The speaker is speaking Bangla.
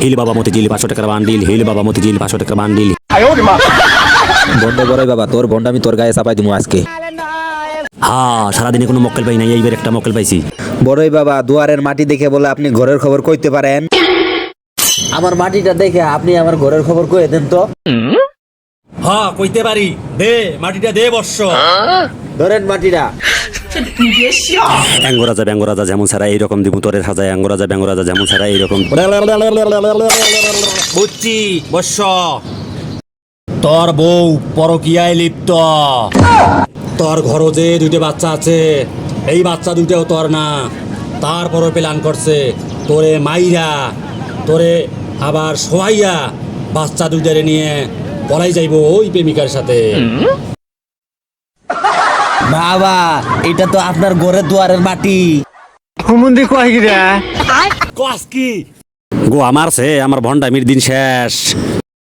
হিল বাবা মতিঝিল 500 টাকার বান্ডিল, হিল বাবা মতিঝিল 500 টাকার বান্ডিল। বন্ধ বড়ই বাবা, তোর বন্ডামি তোর গায়ে চাপাই দিমু আজকে। হ্যাঁ, সারাদিনে কোনো মক্কেল পাই নাই, এইবার একটা মক্কেল পাইছি। বড়ই বাবা, দুয়ারের মাটি দেখে বলে আপনি ঘরের খবর কইতে পারেন? আমার মাটিটা দেখে আপনি আমার ঘরের খবর কয়ে দেন তো। হ্যাঁ, কইতে পারি। দে মাটিটা দে বর্ষ। ধরেন মাটিটা। ব্যঙ্গরাজা যেমন ছাড়া এইরকম দিব তোরে সাজায়, ব্যঙ্গরাজা যেমন ছাড়া এইরকম। বুঝছি বর্ষ। তোর বউ পরকিয়ায় লিপ্ত। তোর ঘর যে দুইটা বাচ্চা আছে, এই বাচ্চা দুইটাও তোর না, তারপরও প্ল্যান করছে তোরে মাইরা, তোরে আবার সোয়াইয়া বাচ্চা দুইটারে নিয়ে পলাই যাইব ওই প্রেমিকার সাথে। বাবা, এটা তো আপনার ঘরের দুয়ারের মাটি। কস কি গো, আমার ভন্ডামির দিন শেষ।